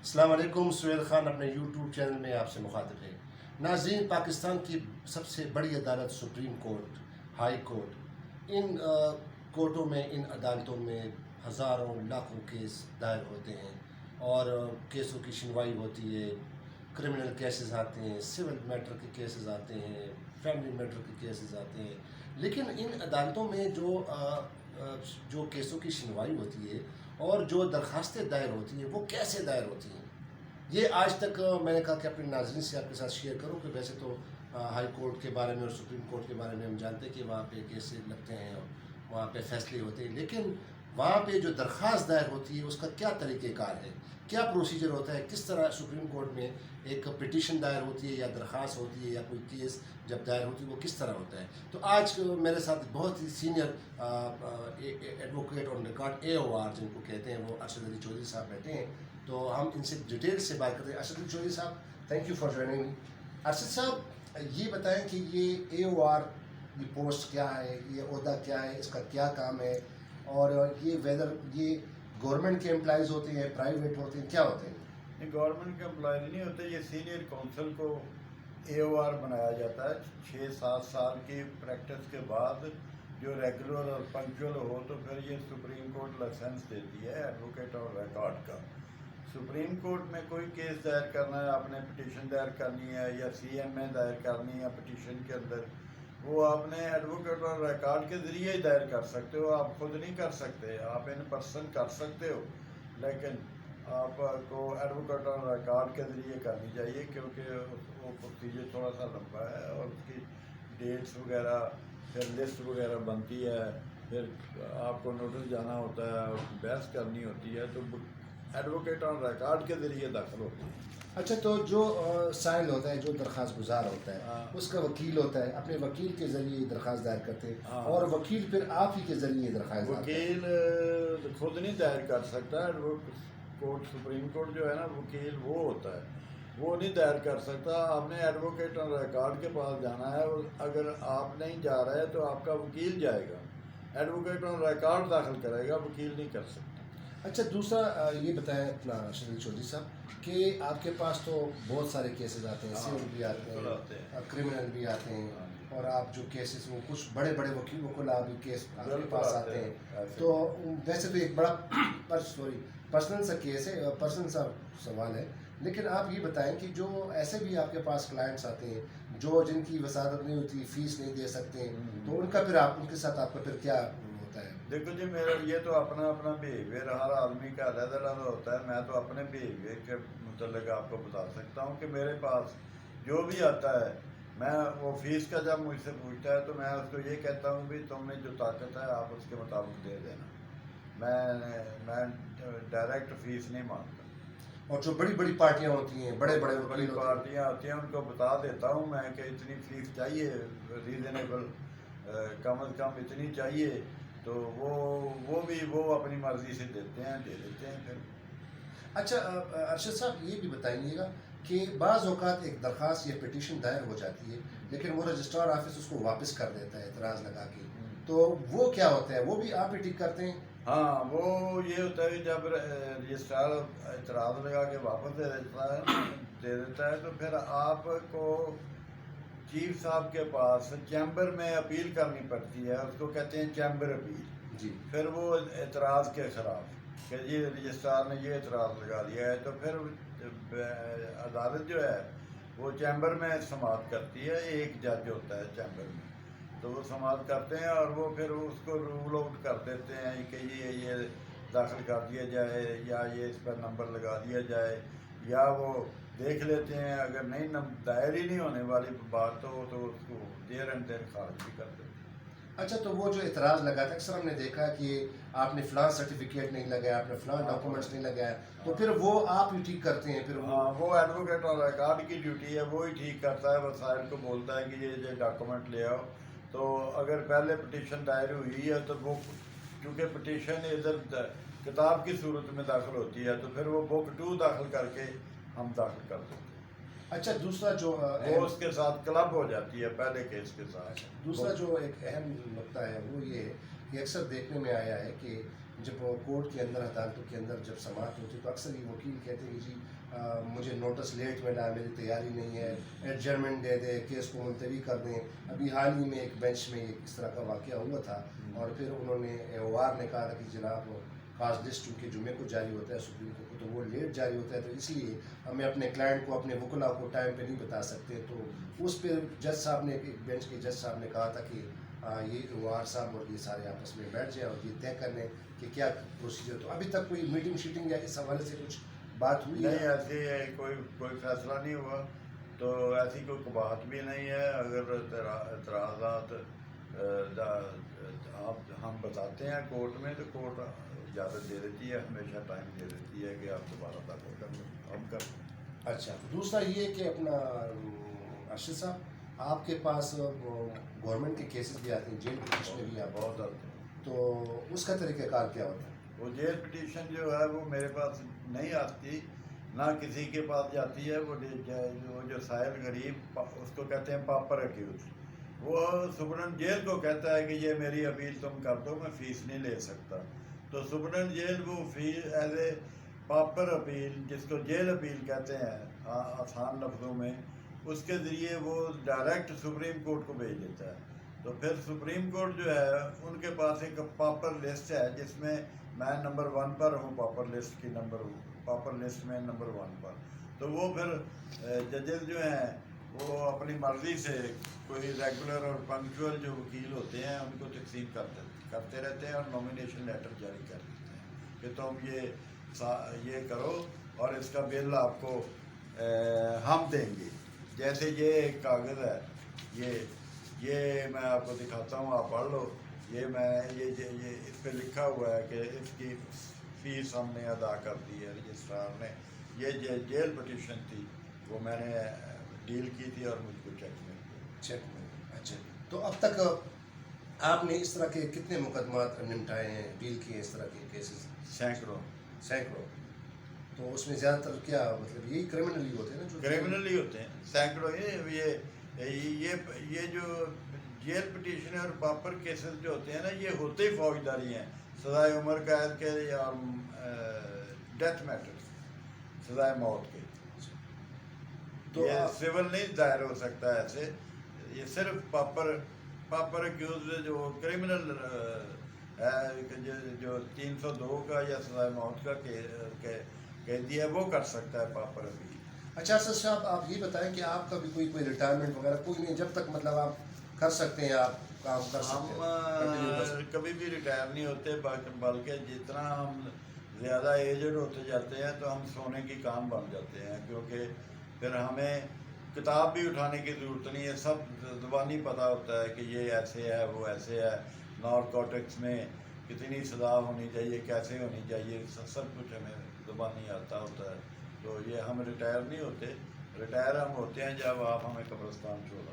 السلام علیکم. سہیل خان اپنے یوٹیوب چینل میں آپ سے مخاطب ہے. ناظرین، پاکستان کی سب سے بڑی عدالت سپریم کورٹ، ہائی کورٹ، ان کورٹوں میں، ان عدالتوں میں ہزاروں لاکھوں کیس دائر ہوتے ہیں اور کیسوں کی سنوائی ہوتی ہے. کرمنل کیسز آتے ہیں، سول میٹر کے کیسز آتے ہیں، فیملی میٹر کے کیسز آتے ہیں. لیکن ان عدالتوں میں جو کیسوں کی سنوائی ہوتی ہے اور جو درخواستیں دائر ہوتی ہیں وہ کیسے دائر ہوتی ہیں، یہ آج تک میں نے کہا کہ اپنے ناظرین سے آپ کے ساتھ شیئر کروں. کہ ویسے تو ہائی کورٹ کے بارے میں اور سپریم کورٹ کے بارے میں ہم جانتے ہیں کہ وہاں پہ کیسے لگتے ہیں اور وہاں پہ فیصلے ہوتے ہیں، لیکن وہاں پہ جو درخواست دائر ہوتی ہے اس کا کیا طریقہ کار ہے، کیا پروسیجر ہوتا ہے، کس طرح سپریم کورٹ میں ایک پٹیشن دائر ہوتی ہے یا درخواست ہوتی ہے یا کوئی کیس جب دائر ہوتی ہے وہ کس طرح ہوتا ہے. تو آج میرے ساتھ بہت ہی senior advocate on record AOR جن کو کہتے ہیں، وہ ارشد علی چودھری صاحب بیٹھے ہیں. تو ہم ان سے ڈیٹیل سے بات کرتے ہیں. ارشد علی چودھری صاحب، تھینک یو فار جوائننگ می. ارشد صاحب، یہ بتائیں کہ یہ AOR یہ پوسٹ کیا ہے، یہ عہدہ کیا ہے، اس کا کیا کام ہے، اور یہ گورنمنٹ کے امپلائیز ہوتے ہیں، پرائیویٹ ہوتے ہیں، کیا ہوتے ہیں؟ یہ گورنمنٹ کے امپلائیز نہیں ہوتے، یہ سینئر کونسل کو AOR بنایا جاتا ہے. 6-7 سال کی پریکٹس کے بعد جو ریگولر اور پنکچول ہو تو پھر یہ سپریم کورٹ لائسنس دیتی ہے ایڈوکیٹ اور ریکارڈ کا. سپریم کورٹ میں کوئی کیس دائر کرنا ہے، آپ نے پٹیشن دائر کرنی ہے یا CMA دائر کرنی ہے پٹیشن کے اندر، وہ آپ نے ایڈوکیٹ اور ریکارڈ کے ذریعے ہی دائر کر سکتے ہو. آپ خود نہیں کر سکتے، آپ ان پرسن کر سکتے ہو، لیکن آپ کو ایڈوکیٹ اور ریکارڈ کے ذریعے کرنی چاہیے، کیونکہ وہ پروسیجر تھوڑا سا لمبا ہے اور اس کی ڈیٹس وغیرہ، پھر لسٹ وغیرہ بنتی ہے، پھر آپ کو نوٹس جانا ہوتا ہے اور بحث کرنی ہوتی ہے، تو ایڈوکیٹ اور ریکارڈ کے ذریعے داخل ہوتی ہے. اچھا، تو جو سائل ہوتا ہے، جو درخواست گزار ہوتا ہے، ہاں. اس کا وکیل ہوتا ہے، اپنے وکیل کے ذریعے درخواست دائر کرتے ہیں، ہاں. اور وکیل پھر آپ ہی کے ذریعے درخواست دائر کرتے ہیں. وکیل خود نہیں دائر کر سکتا. کورٹ سپریم کورٹ جو ہے نا، وکیل وہ ہوتا ہے، وہ نہیں دائر کر سکتا. آپ نے ایڈوکیٹ اور ریکارڈ کے پاس جانا ہے، اور اگر آپ نہیں جا رہے تو آپ کا وکیل جائے گا، ایڈوکیٹ اور ریکارڈ داخل کرے گا، وکیل نہیں کر سکتا. اچھا، دوسرا یہ بتائیں اپنا ارشد علی چودھری صاحب کہ آپ کے پاس تو بہت سارے کیسز آتے ہیں، سول بھی آتے ہیں، کرمنل بھی آتے ہیں، اور آپ جو کیسز وہ کچھ بڑے بڑے وکلا بھی کیس آپ کے پاس آتے ہیں. تو ویسے تو ایک بڑا پرسنل سا کیس ہے، پرسنل سا سوال ہے، لیکن آپ یہ بتائیں کہ جو ایسے بھی آپ کے پاس کلائنٹس آتے ہیں جو جن کی وساطت نہیں ہوتی، فیس نہیں دے سکتے، تو ان کا پھر ان کے ساتھ آپ کا پھر کیا ہوتا ہے؟ دیکھو جی، میرا یہ تو اپنا بیہیویئر ہر آدمی کا علیحدہ علیحدہ ہوتا ہے. میں تو اپنے بیہیویئر کے متعلق آپ کو بتا سکتا ہوں کہ میرے پاس جو بھی آتا ہے، میں وہ فیس کا جب مجھ سے پوچھتا ہے تو میں اس کو یہ کہتا ہوں بھی تم میں جو طاقت ہے آپ اس کے مطابق دے دینا. میں ڈائریکٹ فیس نہیں مانگتا. اور جو بڑی بڑی پارٹیاں ہوتی ہیں، بڑے بڑے بڑی پارٹیاں ہوتی ہیں، ان کو بتا دیتا ہوں میں کہ اتنی فیس چاہیے، ریزنیبل، کم از کم اتنی چاہیے، تو وہ بھی اپنی مرضی سے دیتے ہیں، دے دیتے ہیں پھر. اچھا ارشد صاحب، یہ بھی بتائیے گا کہ بعض اوقات ایک درخواست یا پٹیشن دائر ہو جاتی ہے لیکن وہ رجسٹرار آفس اس کو واپس کر دیتا ہے اعتراض لگا کے، تو وہ کیا ہوتا ہے؟ وہ بھی آپ ہی ٹھیک کرتے ہیں؟ ہاں، وہ یہ ہوتا ہے کہ جب رجسٹرار اعتراض لگا کے واپس دے دیتا ہے تو پھر آپ کو چیف صاحب کے پاس چیمبر میں اپیل کرنی پڑتی ہے. اس کو کہتے ہیں چیمبر اپیل. جی. پھر وہ اعتراض کے خلاف کہ یہ رجسٹرار نے یہ اعتراض لگا دیا ہے، تو پھر عدالت جو ہے وہ چیمبر میں سماعت کرتی ہے. ایک جج ہوتا ہے چیمبر میں، تو وہ سماعت کرتے ہیں اور وہ پھر اس کو رول آؤٹ کر دیتے ہیں کہ یہ داخل کر دیا جائے یا یہ اس پر نمبر لگا دیا جائے، یا وہ دیکھ لیتے ہیں اگر نہیں دائر ہی نہیں ہونے والی بات تو اس کو دیر اینڈ دیر خارج بھی کر دیتے ہیں. اچھا، تو وہ جو اعتراض لگا تھا، اکثر ہم نے دیکھا کہ آپ نے فلاں سرٹیفکیٹ نہیں لگایا، آپ نے فلاں ڈاکومنٹس نہیں لگایا، تو پھر وہ آپ ہی ٹھیک کرتے ہیں؟ پھر وہ ایڈوکیٹ اور ریکارڈ کی ڈیوٹی ہے، وہ ہی ٹھیک کرتا ہے. وسائل کو بولتا ہے کہ یہ ڈاکومنٹ لے آؤ. تو اگر پہلے پٹیشن دائر ہوئی ہے تو وہ چونکہ پٹیشن ادھر کتاب کی صورت میں داخل ہوتی ہے تو پھر وہ بک 2 داخل کر کے ہم داخل کر دیتے ہیں. اچھا، دوسرا جو وہ اس کے ساتھ کلب ہو جاتی ہے پہلے کیس کے ساتھ. دوسرا جو ایک اہم نقطہ ہے وہ یہ ہے کہ اکثر دیکھنے میں آیا ہے کہ جب کورٹ کے اندر عدالتوں کے اندر جب سماعت ہوتی ہے تو اکثر یہ وکیل کہتے ہیں کہ جی مجھے نوٹس لیٹ ملا، میری تیاری نہیں ہے، ایڈجرمنٹ دے دیں، کیس کو ملتوی کر دیں. ابھی حال ہی میں ایک بینچ میں اس طرح کا واقعہ ہوا تھا، اور پھر انہوں نے AOR نے کہا تھا کہ جناب کاز لسٹ چونکہ جمعے کو جاری ہوتا ہے سپریم کورٹ کو، تو وہ لیٹ جاری ہوتا ہے، تو اس لیے ہمیں اپنے کلائنٹ کو، اپنے وکلا کو ٹائم پہ نہیں بتا سکتے. تو اس پہ جج صاحب نے، ایک بینچ کے جج صاحب نے کہا تھا کہ یہ AOR صاحب اور یہ سارے آپس میں بیٹھ جائیں اور یہ طے کر لیں کہ کیا پروسیجر. تو ابھی تک کوئی میٹنگ شیٹنگ یا اس حوالے سے کچھ بات ہوئی نہیں، ایسی کوئی فیصلہ نہیں ہوا، تو ایسی کوئی قباحت بھی نہیں ہے. اگر اعتراضات ہم بتاتے ہیں کورٹ میں تو کورٹ اجازت دے دیتی ہے، ہمیشہ ٹائم دے دیتی ہے کہ آپ دوبارہ داخل کر لیں، ہم کر لیں. اچھا، دوسرا یہ کہ اپنا ارشد صاحب آپ کے پاس گورنمنٹ کے کیسز بھی آتے ہیں، جیل پٹیشنیں بھی آپ بہت آتے ہیں. تو اس کا طریقہ کار کیا ہوتا ہے؟ وہ جیل پٹیشن جو ہے وہ میرے پاس نہیں آتی، نہ کسی کے پاس جاتی ہے. وہ جو سائل غریب، اس کو کہتے ہیں پاپر اکیوز، وہ سپرنٹ جیل کو کہتا ہے کہ یہ میری اپیل تم کر دو، میں فیس نہیں لے سکتا. تو سپرنٹ جیل وہ fees as a pauper appeal, جس کو جیل اپیل کہتے ہیں آسان لفظوں میں، اس کے ذریعے وہ ڈائریکٹ سپریم کورٹ کو بھیج دیتا ہے. تو پھر سپریم کورٹ جو ہے ان کے پاس ایک پاپر لسٹ ہے جس میں میں نمبر 1 پر ہوں، پاپر لسٹ میں نمبر 1 پر. تو وہ پھر ججز جو ہیں وہ اپنی مرضی سے کوئی ریگولر اور پنکچوئل جو وکیل ہوتے ہیں ان کو تقسیم کرتے رہتے ہیں اور نومینیشن لیٹر جاری کر دیتے ہیں کہ تم یہ کرو اور اس کا بل آپ کو ہم دیں گے. جیسے یہ ایک کاغذ ہے، یہ میں آپ کو دکھاتا ہوں، آپ پڑھ لو. یہ اس پہ لکھا ہوا ہے کہ اس کی فیس ہم نے ادا کر دی ہے رجسٹرار نے. یہ جیل پٹیشن تھی، وہ میں نے ڈیل کی تھی اور مجھ کو چیک مل گیا. چیک میں. اچھا، تو اب تک آپ نے اس طرح کے کتنے مقدمات نمٹائے ہیں، ڈیل کیے اس طرح کے کیسز؟ سینکڑوں. تو اس میں زیادہ تر کیا مطلب یہی کرمنلی ہوتے ہیں نا؟ جو کرمنلی ہوتے ہیں سینکڑوں. یہ جو جیل پٹیشن اور پاپر کیسز جو ہوتے ہیں نا، یہ ہوتے ہی فوجداری ہیں، سزائے عمر قید کے یا ڈیتھ میٹر، سزائے موت کے. تو یہ سول نہیں دائر ہو سکتا ایسے. یہ صرف پاپر اکیوز جو کرمنل ہے، جو 302 کا یا سزائے موت کا قیدی ہے، وہ کر سکتا ہے پاپر اکیوز. اچھا ارشد صاحب، آپ یہ بتائیں کہ آپ کا بھی کوئی ریٹائرمنٹ وغیرہ کوئی نہیں، جب تک مطلب آپ کر سکتے ہیں آپ کام کر سکتے ہیں؟ ہم کبھی بھی ریٹائر نہیں ہوتے، بلکہ جتنا ہم زیادہ ایجڈ ہوتے جاتے ہیں تو ہم سونے کی کام بن جاتے ہیں، کیونکہ پھر ہمیں کتاب بھی اٹھانے کی ضرورت نہیں ہے، سب زبانی پتہ ہوتا ہے کہ یہ ایسے ہے، وہ ایسے ہے، نارکوٹکس میں کتنی سزا ہونی چاہیے، کیسے ہونی چاہیے، سب کچھ ہمیں زبانی آتا ہوتا ہے. تو یہ ہم ریٹائر نہیں ہوتے. ریٹائر ہم ہوتے ہیں جب آپ ہمیں قبرستان چھوڑا.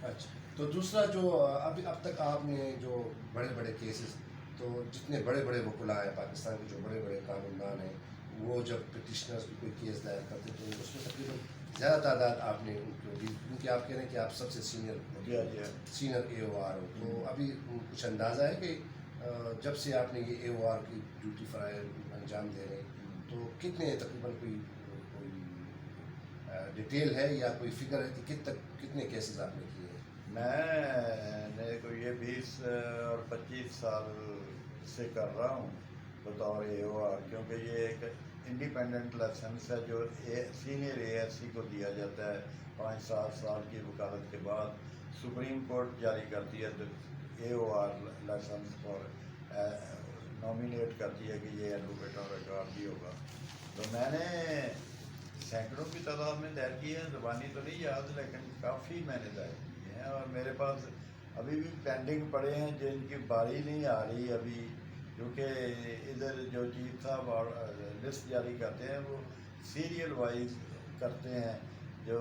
اچھا، تو دوسرا جو اب تک آپ نے جو بڑے کیسز، تو جتنے بڑے وکلا ہیں پاکستان کے، جو بڑے قانون دان ہیں، وہ جب پٹیشنرز بھی کوئی کیس دائر کرتے ہیں تو اس میں تقریباً زیادہ تعداد آپ نے ان کو دی، کیونکہ آپ کہہ رہے ہیں کہ آپ سب سے سینئر AOR ہو. تو ابھی کچھ اندازہ ہے کہ جب سے آپ نے یہ AOR کی ڈیوٹی انجام دے رہے ہیں، تو کتنے تقریباً کوئی ڈیٹیل ہے یا کوئی فگر ہے کہ کتنے کیسز آپ نے کیے ہیں؟ میں یہ 20 اور 25 سال سے کر رہا ہوں بطور AOR، کیونکہ یہ ایک انڈیپینڈنٹ لائسنس ہے جو سینئر ASC کو دیا جاتا ہے. 5-7 سال کی وکالت کے بعد سپریم کورٹ جاری کرتی ہے تو AOR لائسنس اور نامینیٹ کرتی ہے کہ یہ ایڈوکیٹ اور ریکارڈ بھی ہوگا. تو میں نے سینکڑوں کی تعداد میں دائر کی ہے، زبانی تو نہیں یاد لیکن کافی میں نے دائر کی ہیں. اور میرے پاس ابھی بھی پینڈنگ پڑے ہیں جن کی باری نہیں آ رہی ابھی، کیونکہ ادھر جو چیف صاحب اور لسٹ جاری کرتے ہیں وہ سیریل وائز کرتے ہیں، جو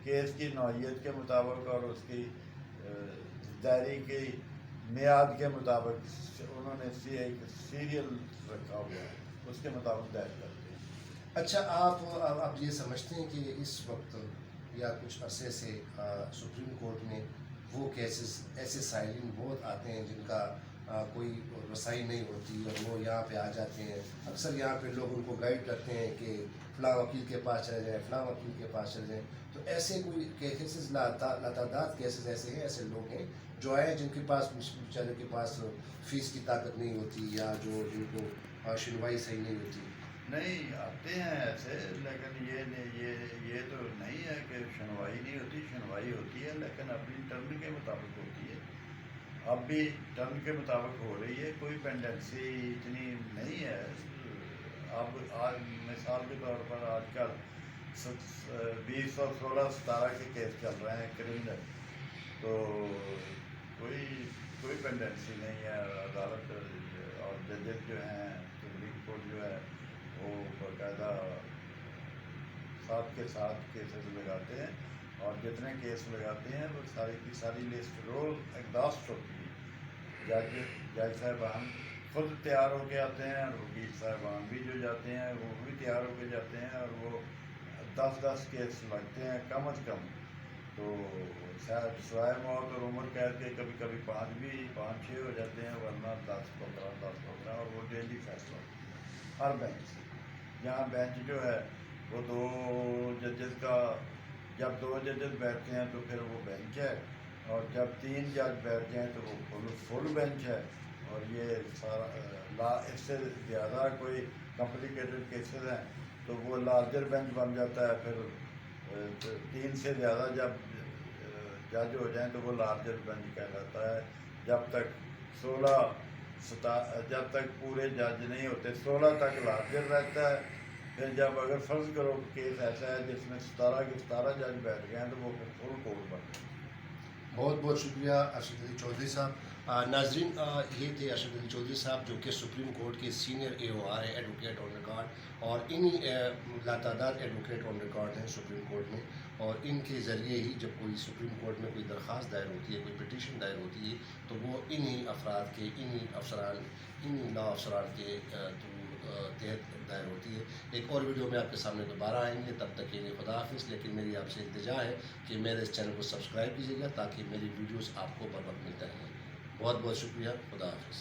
کیس کی نوعیت کے مطابق اور اس کی دائری کی میعاد کے مطابق انہوں نے ایک سیریل رکھا ہوا ہے، اس کے مطابق دائر کرتے ہیں. اچھا، آپ یہ سمجھتے ہیں کہ اس وقت یا کچھ عرصے سے سپریم کورٹ میں وہ کیسز ایسے سائلین بہت آتے ہیں جن کا کوئی رسائی نہیں ہوتی اور وہ یہاں پہ آ جاتے ہیں. اکثر یہاں پہ لوگ ان کو گائیڈ کرتے ہیں کہ فلاں وکیل کے پاس چلے جائیں, فلاں وکیل کے پاس چلے جائیں. تو ایسے کوئی کیسز لاتعداد کیسز ایسے ہیں, ایسے لوگ ہیں جو آئے جن کے پاس بیچارے کے پاس فیس کی طاقت نہیں ہوتی, یا جو جن کو شنوائی صحیح نہیں ہوتی. نہیں آتے ہیں ایسے, لیکن یہ تو نہیں ہے کہ شنوائی نہیں ہوتی, شنوائی ہوتی ہے لیکن اپنی ٹرن کے مطابق ہوتی ہے. اب بھی ٹرن کے مطابق ہو رہی ہے, کوئی پینڈنسی اتنی نہیں ہے. اب مثال کے طور پر آج کل 2016-17 کے کیس چل رہے ہیں کرمنل, تو کوئی پینڈنسی نہیں ہے. عدالت اور ججز جو ہیں, سپریم کورٹ جو ہے وہ باقاعدہ ساتھ کے ساتھ کیسز لگاتے ہیں, اور جتنے کیس لگاتے ہیں وہ ساری کی ساری لسٹ رول ایگزاسٹ ہوتی ہے. جج صاحبان خود تیار ہو کے آتے ہیں, اور وکیل صاحبان بھی جو جاتے ہیں وہ بھی تیار ہو کے جاتے ہیں, اور وہ 10 کیس لگتے ہیں کم از کم. تو سوائے موت اور عمر قید کے کبھی کبھی 5-6 ہو جاتے ہیں, ورنہ 10-15 اور وہ ڈیلی فیصلہ ہر بینچ سے. یہاں بینچ جو ہے وہ 2 ججز کا, جب 2 ججز بیٹھتے ہیں تو پھر وہ بینچ ہے, اور جب 3 جج بیٹھ جائیں تو وہ فل بینچ ہے. اور یہ سارا اس سے زیادہ کوئی کمپلیکیٹڈ کیسز ہیں تو وہ لارجر بینچ بن جاتا ہے. پھر 3 سے زیادہ جب جج ہو جائیں تو وہ لارجر بینچ کہلاتا ہے. جب تک پورے جج نہیں ہوتے 16 تک لارجر رہتا ہے. پھر جب اگر فرض کرو کیس ایسا ہے جس میں 17 کے 17 جج بیٹھ گئے ہیں تو وہ پھر فل کورٹ بن گئے. بہت بہت شکریہ ارشد علی چودھری صاحب. ناظرین, یہ تھے ارشد علی چودھری صاحب جو کہ سپریم کورٹ کے سینئر AOR ہیں, ایڈوکیٹ آن ریکارڈ, اور انہی لاتعداد ایڈوکیٹ آن ریکارڈ ہیں سپریم کورٹ میں. اور ان کے ذریعے ہی جب کوئی سپریم کورٹ میں کوئی درخواست دائر ہوتی ہے, کوئی پٹیشن دائر ہوتی ہے, تو وہ انہی افراد کے, انہی لا افسران کے تحت دائر ہوتی ہے. ایک اور ویڈیو میں آپ کے سامنے دوبارہ آئیں گے, تب تک کے لیے خدا حافظ. لیکن میری آپ سے التجا ہے کہ میرے اس چینل کو سبسکرائب کیجیے گا تاکہ میری ویڈیوز آپ کو بر وقت ملتے رہیں. بہت بہت شکریہ, خدا حافظ.